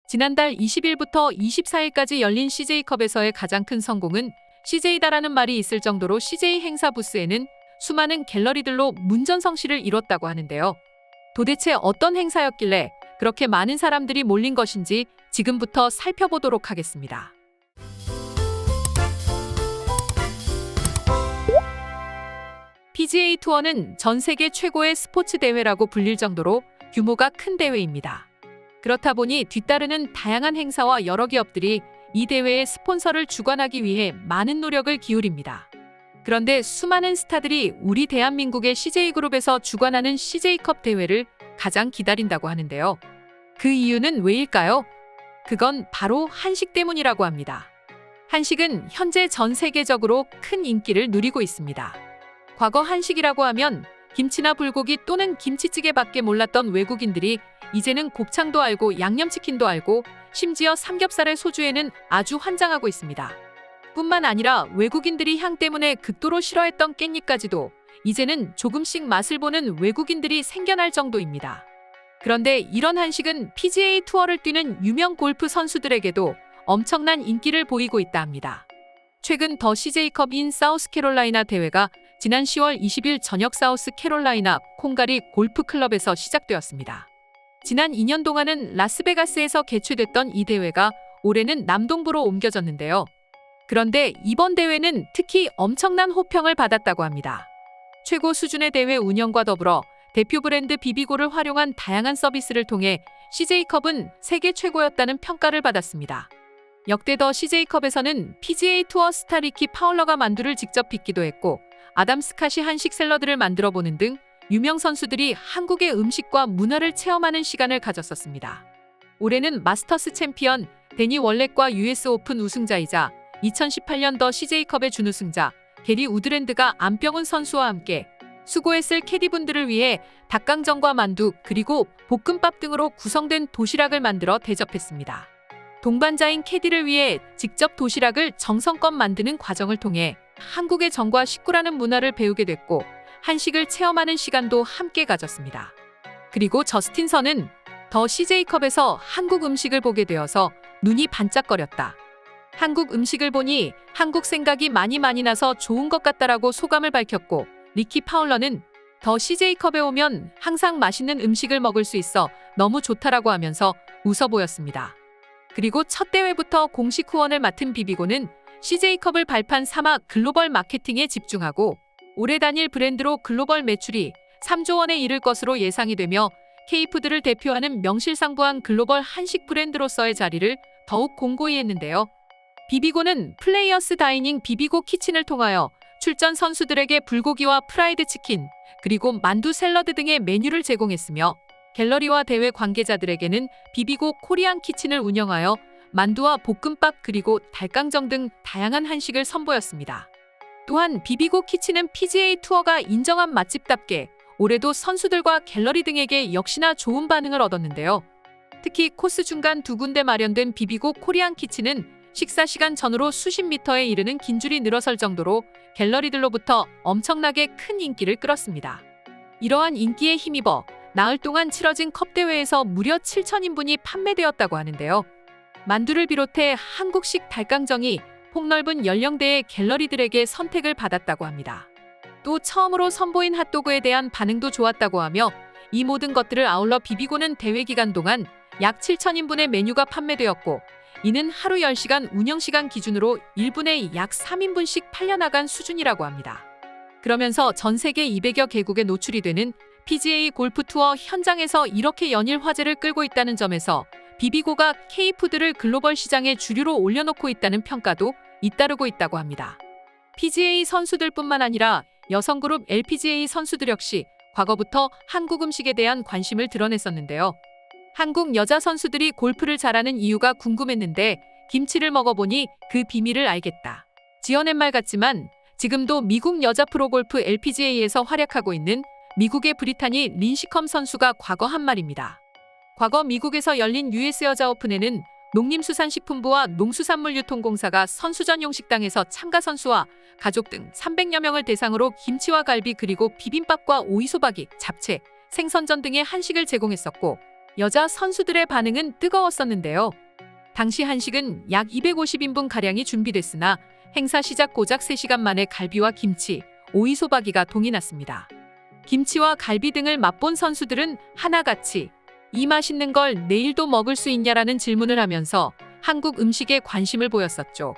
지난달 20일부터 24일까지 열린 CJ컵에서의 가장 큰 성공은 CJ다라는 말이 있을 정도로 CJ 행사 부스에는 수많은 갤러리들로 문전성시를 이뤘다고 하는데요. 도대체 어떤 행사였길래 그렇게 많은 사람들이 몰린 것인지 지금부터 살펴보도록 하겠습니다. PGA 투어는 전 세계 최고의 스포츠 대회라고 불릴 정도로 규모가 큰 대회입니다. 그렇다 보니 뒤따르는 다양한 행사와 여러 기업들이 이 대회의 스폰서를 주관하기 위해 많은 노력을 기울입니다. 그런데 수많은 스타들이 우리 대한민국의 CJ그룹에서 주관하는 CJ컵 대회를 가장 기다린다고 하는데요. 그 이유는 왜일까요? 그건 바로 한식 때문이라고 합니다. 한식은 현재 전 세계적으로 큰 인기를 누리고 있습니다. 과거 한식이라고 하면 김치나 불고기 또는 김치찌개밖에 몰랐던 외국인들이 이제는 곱창도 알고 양념치킨도 알고 심지어 삼겹살의 소주에는 아주 환장하고 있습니다. 뿐만 아니라 외국인들이 향 때문에 극도로 싫어했던 깻잎까지도 이제는 조금씩 맛을 보는 외국인들이 생겨날 정도입니다. 그런데 이런 한식은 PGA 투어를 뛰는 유명 골프 선수들에게도 엄청난 인기를 보이고 있다 합니다. 최근 더 CJ컵 인 사우스캐롤라이나 대회가 지난 10월 20일 저녁 사우스캐롤라이나 콩가리 골프클럽에서 시작되었습니다. 지난 2년 동안은 라스베가스에서 개최됐던 이 대회가 올해는 남동부로 옮겨졌는데요. 그런데 이번 대회는 특히 엄청난 호평을 받았다고 합니다. 최고 수준의 대회 운영과 더불어 대표 브랜드 비비고를 활용한 다양한 서비스를 통해 CJ컵은 세계 최고였다는 평가를 받았습니다. 역대 더 CJ컵에서는 PGA 투어 스타 리키 파울러가 만두를 직접 빚기도 했고 아담 스캇이 한식 샐러드를 만들어 보는 등 유명 선수들이 한국의 음식과 문화를 체험하는 시간을 가졌었습니다. 올해는 마스터스 챔피언 데니 월렛과 US 오픈 우승자이자 2018년 더 CJ컵의 준우승자 게리 우드랜드가 안병훈 선수와 함께 수고했을 캐디분들을 위해 닭강정과 만두 그리고 볶음밥 등으로 구성된 도시락을 만들어 대접했습니다. 동반자인 캐디를 위해 직접 도시락을 정성껏 만드는 과정을 통해 한국의 정과 식구라는 문화를 배우게 됐고 한식을 체험하는 시간도 함께 가졌습니다. 그리고 저스틴 선은 더 CJ컵에서 한국 음식을 보게 되어서 눈이 반짝거렸다. 한국 음식을 보니 한국 생각이 많이 나서 좋은 것 같다라고 소감을 밝혔고 리키 파울러는 더 CJ컵에 오면 항상 맛있는 음식을 먹을 수 있어 너무 좋다라고 하면서 웃어 보였습니다. 그리고 첫 대회부터 공식 후원을 맡은 비비고는 CJ컵을 발판 삼아 글로벌 마케팅에 집중하고 올해 단일 브랜드로 글로벌 매출이 3조 원에 이를 것으로 예상이 되며 K푸드를 대표하는 명실상부한 글로벌 한식 브랜드로서의 자리를 더욱 공고히 했는데요. 비비고는 플레이어스 다이닝 비비고 키친을 통하여 출전 선수들에게 불고기와 프라이드 치킨, 그리고 만두 샐러드 등의 메뉴를 제공했으며 갤러리와 대회 관계자들에게는 비비고 코리안 키친을 운영하여 만두와 볶음밥 그리고 닭강정 등 다양한 한식을 선보였습니다. 또한 비비고 키친은 PGA 투어가 인정한 맛집답게 올해도 선수들과 갤러리 등에게 역시나 좋은 반응을 얻었는데요. 특히 코스 중간 두 군데 마련된 비비고 코리안 키친은 식사 시간 전후로 수십 미터에 이르는 긴 줄이 늘어설 정도로 갤러리들로부터 엄청나게 큰 인기를 끌었습니다. 이러한 인기에 힘입어 나흘 동안 치러진 컵 대회에서 무려 7,000인분이 판매되었다고 하는데요. 만두를 비롯해 한국식 닭강정이 폭넓은 연령대의 갤러리들에게 선택을 받았다고 합니다. 또 처음으로 선보인 핫도그에 대한 반응도 좋았다고 하며 이 모든 것들을 아울러 비비고는 대회 기간 동안 약 7,000인분의 메뉴가 판매되었고 이는 하루 10시간 운영시간 기준으로 1분에 약 3인분씩 팔려나간 수준이라고 합니다. 그러면서 전 세계 200여 개국에 노출이 되는 PGA 골프 투어 현장에서 이렇게 연일 화제를 끌고 있다는 점에서 비비고가 K푸드를 글로벌 시장의 주류로 올려놓고 있다는 평가도 잇따르고 있다고 합니다. PGA 선수들뿐만 아니라 여성 그룹 LPGA 선수들 역시 과거부터 한국 음식에 대한 관심을 드러냈었는데요. 한국 여자 선수들이 골프를 잘하는 이유가 궁금했는데 김치를 먹어보니 그 비밀을 알겠다. 지어낸 말 같지만 지금도 미국 여자 프로골프 LPGA에서 활약하고 있는 미국의 브리타니 린시컴 선수가 과거 한 말입니다. 과거 미국에서 열린 US 여자 오픈에는 농림수산식품부와 농수산물유통공사가 선수 전용 식당에서 참가 선수와 가족 등 300여 명을 대상으로 김치와 갈비 그리고 비빔밥과 오이소박이, 잡채, 생선전 등의 한식을 제공했었고 여자 선수들의 반응은 뜨거웠었는데요. 당시 한식은 약 250인분 가량이 준비됐으나 행사 시작 고작 3시간 만에 갈비와 김치, 오이소박이가 동이 났습니다. 김치와 갈비 등을 맛본 선수들은 하나같이 이 맛있는 걸 내일도 먹을 수 있냐라는 질문을 하면서 한국 음식에 관심을 보였었죠.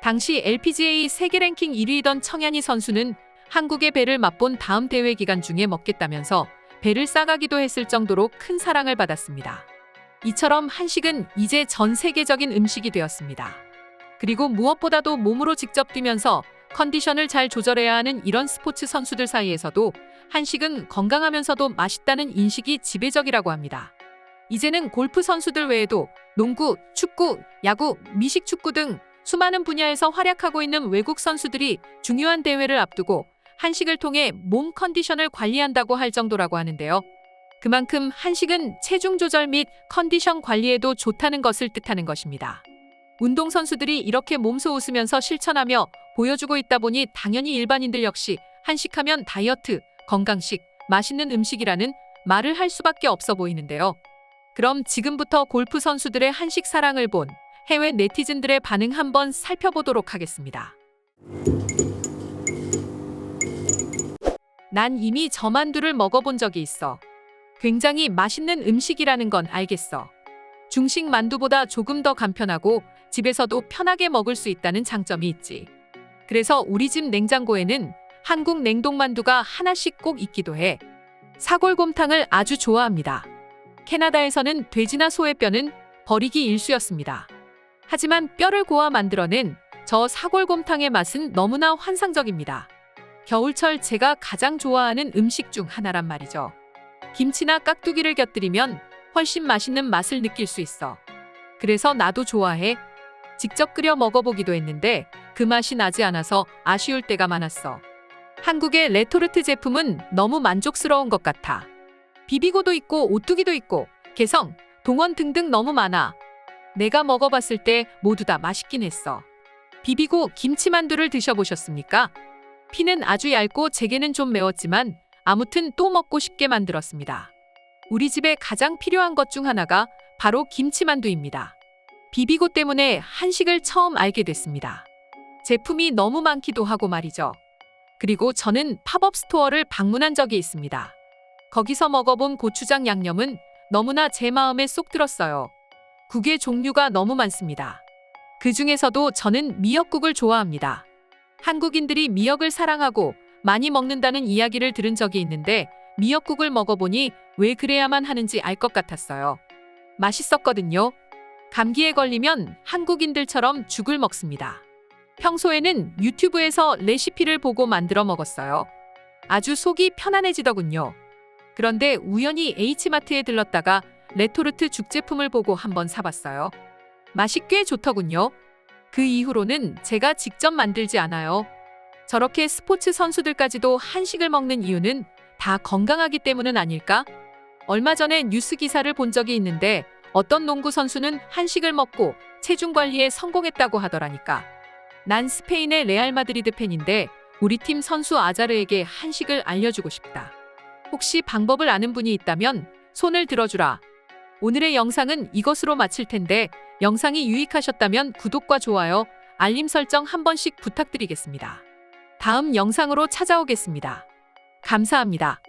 당시 LPGA 세계 랭킹 1위이던 청양희 선수는 한국의 배를 맛본 다음 대회 기간 중에 먹겠다면서 배를 싸가기도 했을 정도로 큰 사랑을 받았습니다. 이처럼 한식은 이제 전 세계적인 음식이 되었습니다. 그리고 무엇보다도 몸으로 직접 뛰면서 컨디션을 잘 조절해야 하는 이런 스포츠 선수들 사이에서도 한식은 건강하면서도 맛있다는 인식이 지배적이라고 합니다. 이제는 골프 선수들 외에도 농구, 축구, 야구, 미식축구 등 수많은 분야에서 활약하고 있는 외국 선수들이 중요한 대회를 앞두고 한식을 통해 몸 컨디션을 관리한다고 할 정도라고 하는데요. 그만큼 한식은 체중 조절 및 컨디션 관리에도 좋다는 것을 뜻하는 것입니다. 운동선수들이 이렇게 몸소 웃으면서 실천하며 보여주고 있다 보니 당연히 일반인들 역시 한식하면 다이어트, 건강식, 맛있는 음식이라는 말을 할 수밖에 없어 보이는데요. 그럼 지금부터 골프 선수들의 한식 사랑을 본 해외 네티즌들의 반응 한번 살펴보도록 하겠습니다. 난 이미 저 만두를 먹어본 적이 있어. 굉장히 맛있는 음식이라는 건 알겠어. 중식 만두보다 조금 더 간편하고 집에서도 편하게 먹을 수 있다는 장점이 있지. 그래서 우리 집 냉장고에는 한국 냉동만두가 하나씩 꼭 있기도 해. 사골곰탕을 아주 좋아합니다. 캐나다에서는 돼지나 소의 뼈는 버리기 일쑤였습니다. 하지만 뼈를 고아 만들어낸 저 사골곰탕의 맛은 너무나 환상적입니다. 겨울철 제가 가장 좋아하는 음식 중 하나란 말이죠. 김치나 깍두기를 곁들이면 훨씬 맛있는 맛을 느낄 수 있어. 그래서 나도 좋아해. 직접 끓여 먹어보기도 했는데 그 맛이 나지 않아서 아쉬울 때가 많았어. 한국의 레토르트 제품은 너무 만족스러운 것 같아. 비비고도 있고 오뚜기도 있고 개성, 동원 등등 너무 많아. 내가 먹어봤을 때 모두 다 맛있긴 했어. 비비고 김치만두를 드셔보셨습니까? 피는 아주 얇고 제게는 좀 매웠지만 아무튼 또 먹고 싶게 만들었습니다. 우리 집에 가장 필요한 것 중 하나가 바로 김치만두입니다. 비비고 때문에 한식을 처음 알게 됐습니다. 제품이 너무 많기도 하고 말이죠. 그리고 저는 팝업 스토어를 방문한 적이 있습니다. 거기서 먹어본 고추장 양념은 너무나 제 마음에 쏙 들었어요. 국의 종류가 너무 많습니다. 그 중에서도 저는 미역국을 좋아합니다. 한국인들이 미역을 사랑하고 많이 먹는다는 이야기를 들은 적이 있는데 미역국을 먹어보니 왜 그래야만 하는지 알 것 같았어요. 맛있었거든요. 감기에 걸리면 한국인들처럼 죽을 먹습니다. 평소에는 유튜브에서 레시피를 보고 만들어 먹었어요. 아주 속이 편안해지더군요. 그런데 우연히 H마트에 들렀다가 레토르트 죽 제품을 보고 한번 사봤어요. 맛이 꽤 좋더군요. 그 이후로는 제가 직접 만들지 않아요. 저렇게 스포츠 선수들까지도 한식을 먹는 이유는 다 건강하기 때문은 아닐까? 얼마 전에 뉴스 기사를 본 적이 있는데 어떤 농구 선수는 한식을 먹고 체중 관리에 성공했다고 하더라니까. 난 스페인의 레알 마드리드 팬인데 우리 팀 선수 아자르에게 한식을 알려주고 싶다. 혹시 방법을 아는 분이 있다면 손을 들어주라. 오늘의 영상은 이것으로 마칠 텐데 영상이 유익하셨다면 구독과 좋아요, 알림 설정 한 번씩 부탁드리겠습니다. 다음 영상으로 찾아오겠습니다. 감사합니다.